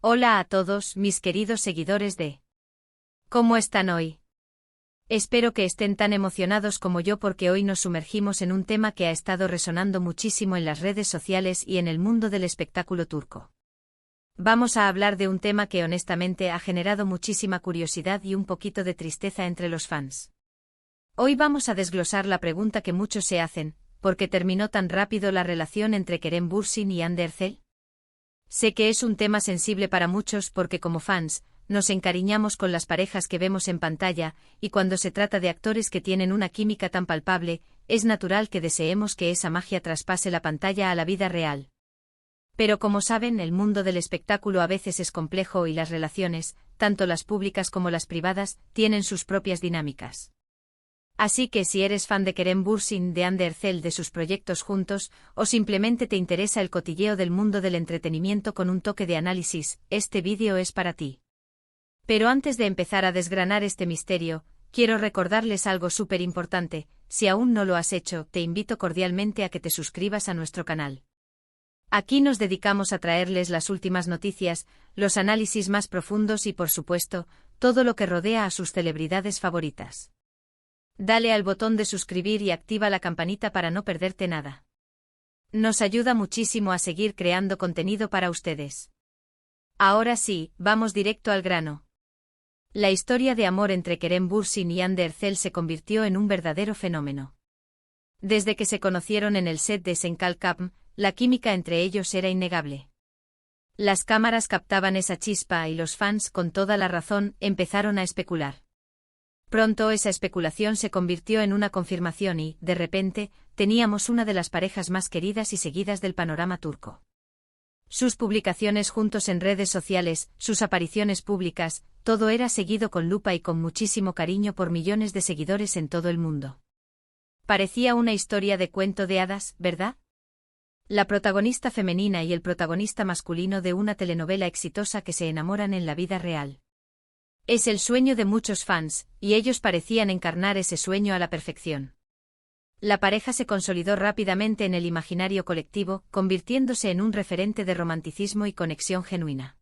Hola a todos, mis queridos seguidores de ¿Cómo están hoy? Espero que estén tan emocionados como yo porque hoy nos sumergimos en un tema que ha estado resonando muchísimo en las redes sociales y en el mundo del espectáculo turco. Vamos a hablar de un tema que honestamente ha generado muchísima curiosidad y un poquito de tristeza entre los fans. Hoy vamos a desglosar la pregunta que muchos se hacen: ¿por qué terminó tan rápido la relación entre Kerem Bürsin y Hande Erçel? Sé que es un tema sensible para muchos porque como fans, nos encariñamos con las parejas que vemos en pantalla, y cuando se trata de actores que tienen una química tan palpable, es natural que deseemos que esa magia traspase la pantalla a la vida real. Pero como saben, el mundo del espectáculo a veces es complejo y las relaciones, tanto las públicas como las privadas, tienen sus propias dinámicas. Así que si eres fan de Kerem Bürsin, de Hande Erçel, de sus proyectos juntos, o simplemente te interesa el cotilleo del mundo del entretenimiento con un toque de análisis, este vídeo es para ti. Pero antes de empezar a desgranar este misterio, quiero recordarles algo súper importante: si aún no lo has hecho, te invito cordialmente a que te suscribas a nuestro canal. Aquí nos dedicamos a traerles las últimas noticias, los análisis más profundos y por supuesto, todo lo que rodea a sus celebridades favoritas. Dale al botón de suscribir y activa la campanita para no perderte nada. Nos ayuda muchísimo a seguir creando contenido para ustedes. Ahora sí, vamos directo al grano. La historia de amor entre Kerem Bürsin y Hande Erçel se convirtió en un verdadero fenómeno. Desde que se conocieron en el set de Senkalkapm, la química entre ellos era innegable. Las cámaras captaban esa chispa y los fans, con toda la razón, empezaron a especular. Pronto esa especulación se convirtió en una confirmación y, de repente, teníamos una de las parejas más queridas y seguidas del panorama turco. Sus publicaciones juntos en redes sociales, sus apariciones públicas, todo era seguido con lupa y con muchísimo cariño por millones de seguidores en todo el mundo. Parecía una historia de cuento de hadas, ¿verdad? La protagonista femenina y el protagonista masculino de una telenovela exitosa que se enamoran en la vida real. Es el sueño de muchos fans, y ellos parecían encarnar ese sueño a la perfección. La pareja se consolidó rápidamente en el imaginario colectivo, convirtiéndose en un referente de romanticismo y conexión genuina.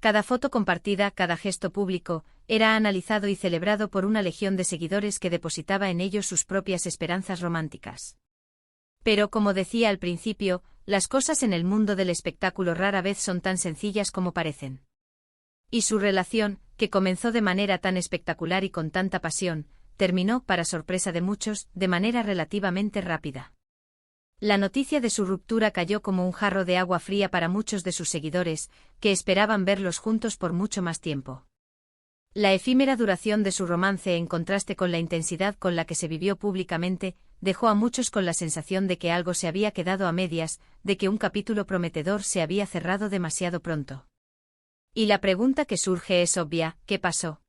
Cada foto compartida, cada gesto público, era analizado y celebrado por una legión de seguidores que depositaba en ellos sus propias esperanzas románticas. Pero como decía al principio, las cosas en el mundo del espectáculo rara vez son tan sencillas como parecen. Y su relación, que comenzó de manera tan espectacular y con tanta pasión, terminó, para sorpresa de muchos, de manera relativamente rápida. La noticia de su ruptura cayó como un jarro de agua fría para muchos de sus seguidores, que esperaban verlos juntos por mucho más tiempo. La efímera duración de su romance, en contraste con la intensidad con la que se vivió públicamente, dejó a muchos con la sensación de que algo se había quedado a medias, de que un capítulo prometedor se había cerrado demasiado pronto. Y la pregunta que surge es obvia: ¿qué pasó?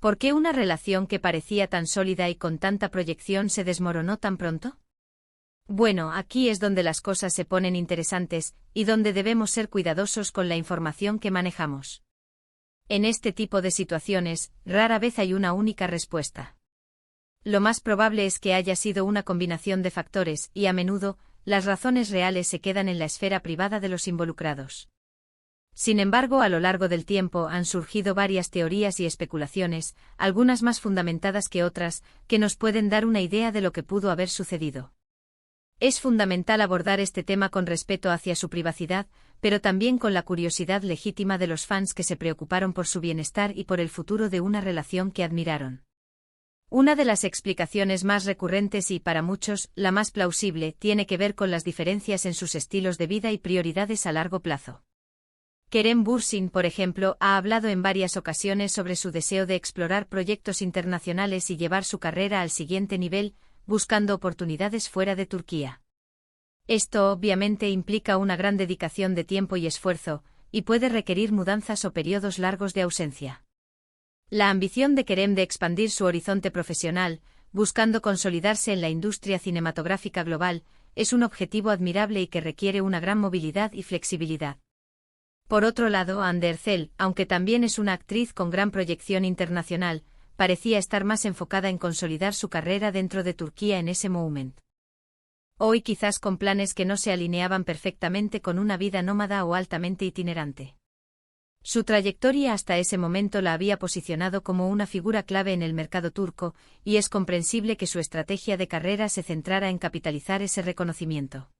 ¿Por qué una relación que parecía tan sólida y con tanta proyección se desmoronó tan pronto? Bueno, aquí es donde las cosas se ponen interesantes, y donde debemos ser cuidadosos con la información que manejamos. En este tipo de situaciones, rara vez hay una única respuesta. Lo más probable es que haya sido una combinación de factores, y a menudo, las razones reales se quedan en la esfera privada de los involucrados. Sin embargo, a lo largo del tiempo han surgido varias teorías y especulaciones, algunas más fundamentadas que otras, que nos pueden dar una idea de lo que pudo haber sucedido. Es fundamental abordar este tema con respeto hacia su privacidad, pero también con la curiosidad legítima de los fans que se preocuparon por su bienestar y por el futuro de una relación que admiraron. Una de las explicaciones más recurrentes y, para muchos, la más plausible, tiene que ver con las diferencias en sus estilos de vida y prioridades a largo plazo. Kerem Bürsin, por ejemplo, ha hablado en varias ocasiones sobre su deseo de explorar proyectos internacionales y llevar su carrera al siguiente nivel, buscando oportunidades fuera de Turquía. Esto obviamente implica una gran dedicación de tiempo y esfuerzo, y puede requerir mudanzas o periodos largos de ausencia. La ambición de Kerem de expandir su horizonte profesional, buscando consolidarse en la industria cinematográfica global, es un objetivo admirable y que requiere una gran movilidad y flexibilidad. Por otro lado, Hande Erçel, aunque también es una actriz con gran proyección internacional, parecía estar más enfocada en consolidar su carrera dentro de Turquía en ese momento. Hoy quizás con planes que no se alineaban perfectamente con una vida nómada o altamente itinerante. Su trayectoria hasta ese momento la había posicionado como una figura clave en el mercado turco, y es comprensible que su estrategia de carrera se centrara en capitalizar ese reconocimiento.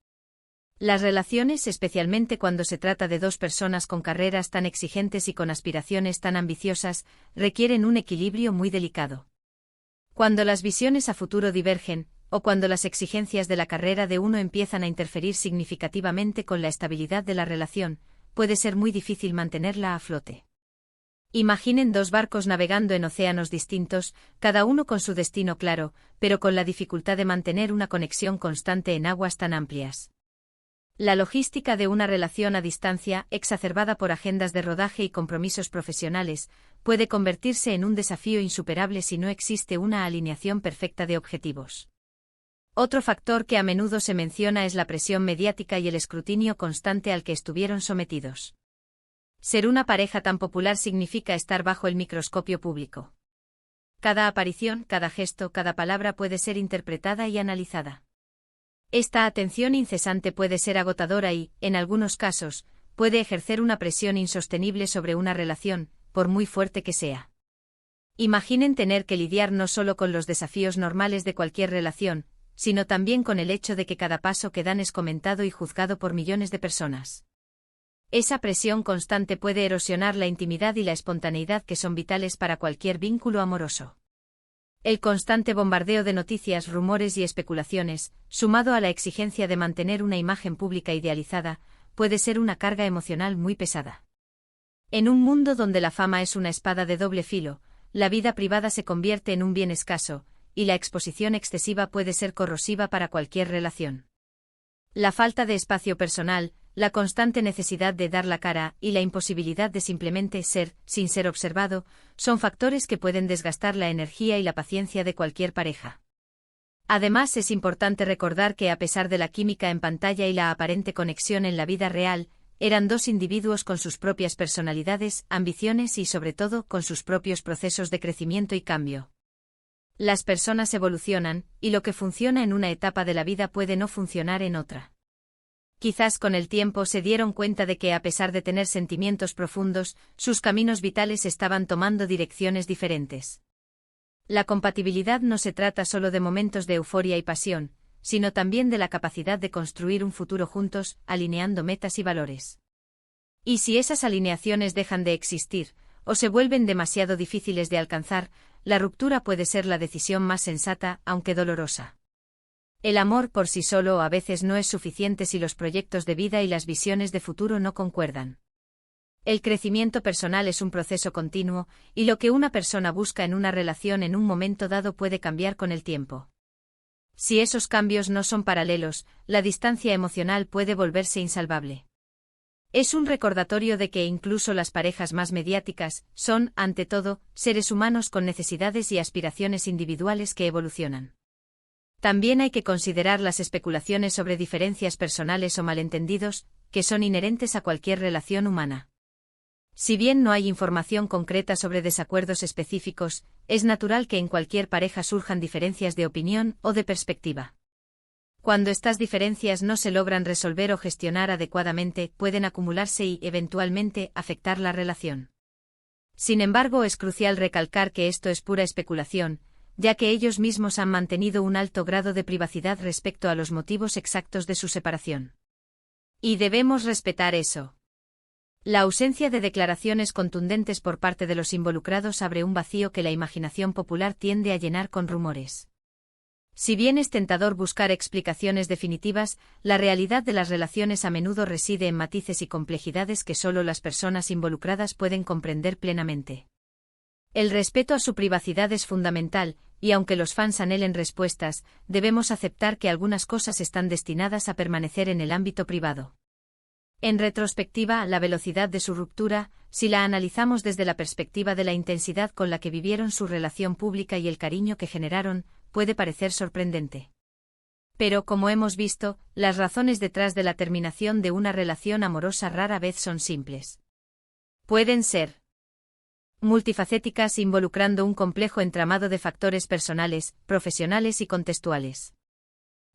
Las relaciones, especialmente cuando se trata de dos personas con carreras tan exigentes y con aspiraciones tan ambiciosas, requieren un equilibrio muy delicado. Cuando las visiones a futuro divergen, o cuando las exigencias de la carrera de uno empiezan a interferir significativamente con la estabilidad de la relación, puede ser muy difícil mantenerla a flote. Imaginen dos barcos navegando en océanos distintos, cada uno con su destino claro, pero con la dificultad de mantener una conexión constante en aguas tan amplias. La logística de una relación a distancia, exacerbada por agendas de rodaje y compromisos profesionales, puede convertirse en un desafío insuperable si no existe una alineación perfecta de objetivos. Otro factor que a menudo se menciona es la presión mediática y el escrutinio constante al que estuvieron sometidos. Ser una pareja tan popular significa estar bajo el microscopio público. Cada aparición, cada gesto, cada palabra puede ser interpretada y analizada. Esta atención incesante puede ser agotadora y, en algunos casos, puede ejercer una presión insostenible sobre una relación, por muy fuerte que sea. Imaginen tener que lidiar no solo con los desafíos normales de cualquier relación, sino también con el hecho de que cada paso que dan es comentado y juzgado por millones de personas. Esa presión constante puede erosionar la intimidad y la espontaneidad que son vitales para cualquier vínculo amoroso. El constante bombardeo de noticias, rumores y especulaciones, sumado a la exigencia de mantener una imagen pública idealizada, puede ser una carga emocional muy pesada. En un mundo donde la fama es una espada de doble filo, la vida privada se convierte en un bien escaso, y la exposición excesiva puede ser corrosiva para cualquier relación. La falta de espacio personal, la constante necesidad de dar la cara y la imposibilidad de simplemente ser, sin ser observado, son factores que pueden desgastar la energía y la paciencia de cualquier pareja. Además, es importante recordar que a pesar de la química en pantalla y la aparente conexión en la vida real, eran dos individuos con sus propias personalidades, ambiciones y sobre todo con sus propios procesos de crecimiento y cambio. Las personas evolucionan, y lo que funciona en una etapa de la vida puede no funcionar en otra. Quizás con el tiempo se dieron cuenta de que a pesar de tener sentimientos profundos, sus caminos vitales estaban tomando direcciones diferentes. La compatibilidad no se trata solo de momentos de euforia y pasión, sino también de la capacidad de construir un futuro juntos, alineando metas y valores. Y si esas alineaciones dejan de existir, o se vuelven demasiado difíciles de alcanzar, la ruptura puede ser la decisión más sensata, aunque dolorosa. El amor por sí solo a veces no es suficiente si los proyectos de vida y las visiones de futuro no concuerdan. El crecimiento personal es un proceso continuo, y lo que una persona busca en una relación en un momento dado puede cambiar con el tiempo. Si esos cambios no son paralelos, la distancia emocional puede volverse insalvable. Es un recordatorio de que incluso las parejas más mediáticas son, ante todo, seres humanos con necesidades y aspiraciones individuales que evolucionan. También hay que considerar las especulaciones sobre diferencias personales o malentendidos, que son inherentes a cualquier relación humana. Si bien no hay información concreta sobre desacuerdos específicos, es natural que en cualquier pareja surjan diferencias de opinión o de perspectiva. Cuando estas diferencias no se logran resolver o gestionar adecuadamente, pueden acumularse y, eventualmente, afectar la relación. Sin embargo, es crucial recalcar que esto es pura especulación, ya que ellos mismos han mantenido un alto grado de privacidad respecto a los motivos exactos de su separación. Y debemos respetar eso. La ausencia de declaraciones contundentes por parte de los involucrados abre un vacío que la imaginación popular tiende a llenar con rumores. Si bien es tentador buscar explicaciones definitivas, la realidad de las relaciones a menudo reside en matices y complejidades que solo las personas involucradas pueden comprender plenamente. El respeto a su privacidad es fundamental, y aunque los fans anhelen respuestas, debemos aceptar que algunas cosas están destinadas a permanecer en el ámbito privado. En retrospectiva, la velocidad de su ruptura, si la analizamos desde la perspectiva de la intensidad con la que vivieron su relación pública y el cariño que generaron, puede parecer sorprendente. Pero como hemos visto, las razones detrás de la terminación de una relación amorosa rara vez son simples. Pueden ser multifacéticas, involucrando un complejo entramado de factores personales, profesionales y contextuales.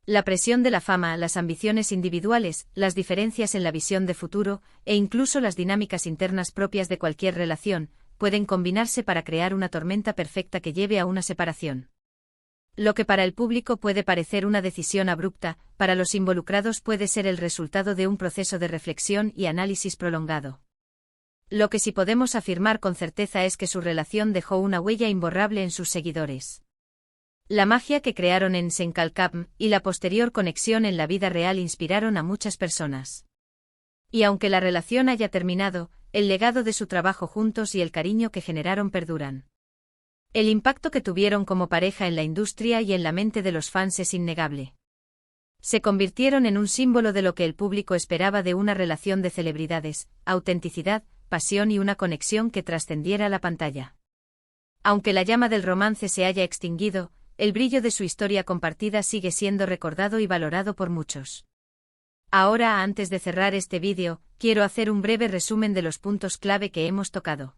La presión de la fama, las ambiciones individuales, las diferencias en la visión de futuro, e incluso las dinámicas internas propias de cualquier relación, pueden combinarse para crear una tormenta perfecta que lleve a una separación. Lo que para el público puede parecer una decisión abrupta, para los involucrados puede ser el resultado de un proceso de reflexión y análisis prolongado. Lo que sí podemos afirmar con certeza es que su relación dejó una huella imborrable en sus seguidores. La magia que crearon en Senkalkam y la posterior conexión en la vida real inspiraron a muchas personas. Y aunque la relación haya terminado, el legado de su trabajo juntos y el cariño que generaron perduran. El impacto que tuvieron como pareja en la industria y en la mente de los fans es innegable. Se convirtieron en un símbolo de lo que el público esperaba de una relación de celebridades: autenticidad, pasión y una conexión que trascendiera la pantalla. Aunque la llama del romance se haya extinguido, el brillo de su historia compartida sigue siendo recordado y valorado por muchos. Ahora, antes de cerrar este vídeo, quiero hacer un breve resumen de los puntos clave que hemos tocado.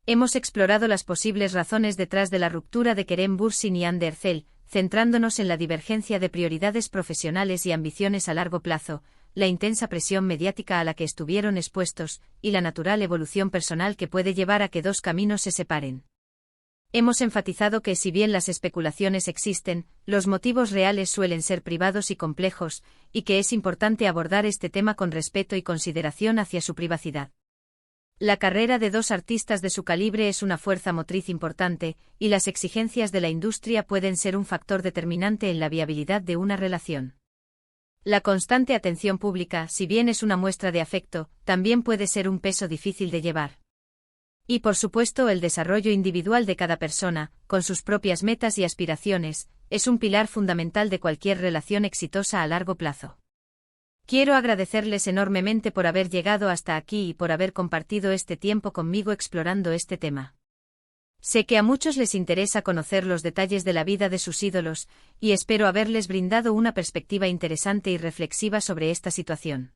Hemos explorado las posibles razones detrás de la ruptura de Kerem Bürsin y Hande Erçel, centrándonos en la divergencia de prioridades profesionales y ambiciones a largo plazo, la intensa presión mediática a la que estuvieron expuestos, y la natural evolución personal que puede llevar a que dos caminos se separen. Hemos enfatizado que si bien las especulaciones existen, los motivos reales suelen ser privados y complejos, y que es importante abordar este tema con respeto y consideración hacia su privacidad. La carrera de dos artistas de su calibre es una fuerza motriz importante, y las exigencias de la industria pueden ser un factor determinante en la viabilidad de una relación. La constante atención pública, si bien es una muestra de afecto, también puede ser un peso difícil de llevar. Y por supuesto, el desarrollo individual de cada persona, con sus propias metas y aspiraciones, es un pilar fundamental de cualquier relación exitosa a largo plazo. Quiero agradecerles enormemente por haber llegado hasta aquí y por haber compartido este tiempo conmigo explorando este tema. Sé que a muchos les interesa conocer los detalles de la vida de sus ídolos, y espero haberles brindado una perspectiva interesante y reflexiva sobre esta situación.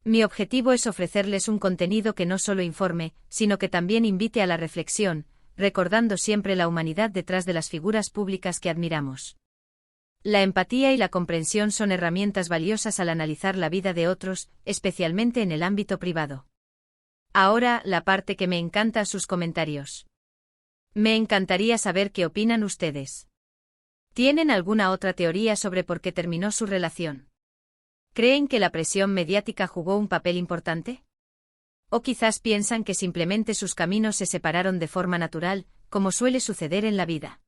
Mi objetivo es ofrecerles un contenido que no solo informe, sino que también invite a la reflexión, recordando siempre la humanidad detrás de las figuras públicas que admiramos. La empatía y la comprensión son herramientas valiosas al analizar la vida de otros, especialmente en el ámbito privado. Ahora, la parte que me encanta: sus comentarios. Me encantaría saber qué opinan ustedes. ¿Tienen alguna otra teoría sobre por qué terminó su relación? ¿Creen que la presión mediática jugó un papel importante? ¿O quizás piensan que simplemente sus caminos se separaron de forma natural, como suele suceder en la vida?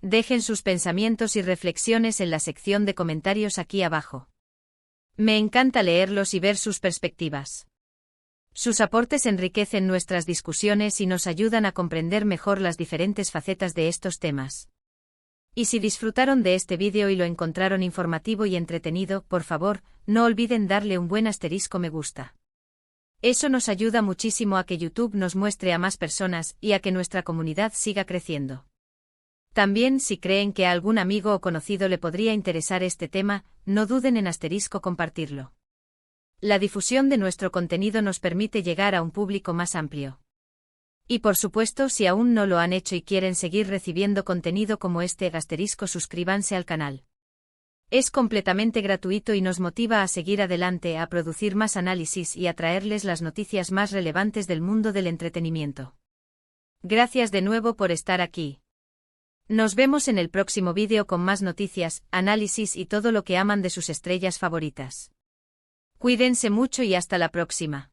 Dejen sus pensamientos y reflexiones en la sección de comentarios aquí abajo. Me encanta leerlos y ver sus perspectivas. Sus aportes enriquecen nuestras discusiones y nos ayudan a comprender mejor las diferentes facetas de estos temas. Y si disfrutaron de este vídeo y lo encontraron informativo y entretenido, por favor, no olviden darle un buen asterisco me gusta. Eso nos ayuda muchísimo a que YouTube nos muestre a más personas y a que nuestra comunidad siga creciendo. También, si creen que a algún amigo o conocido le podría interesar este tema, no duden en compartirlo. La difusión de nuestro contenido nos permite llegar a un público más amplio. Y por supuesto, si aún no lo han hecho y quieren seguir recibiendo contenido como este, suscríbanse al canal. Es completamente gratuito y nos motiva a seguir adelante, a producir más análisis y a traerles las noticias más relevantes del mundo del entretenimiento. Gracias de nuevo por estar aquí. Nos vemos en el próximo vídeo con más noticias, análisis y todo lo que aman de sus estrellas favoritas. Cuídense mucho y hasta la próxima.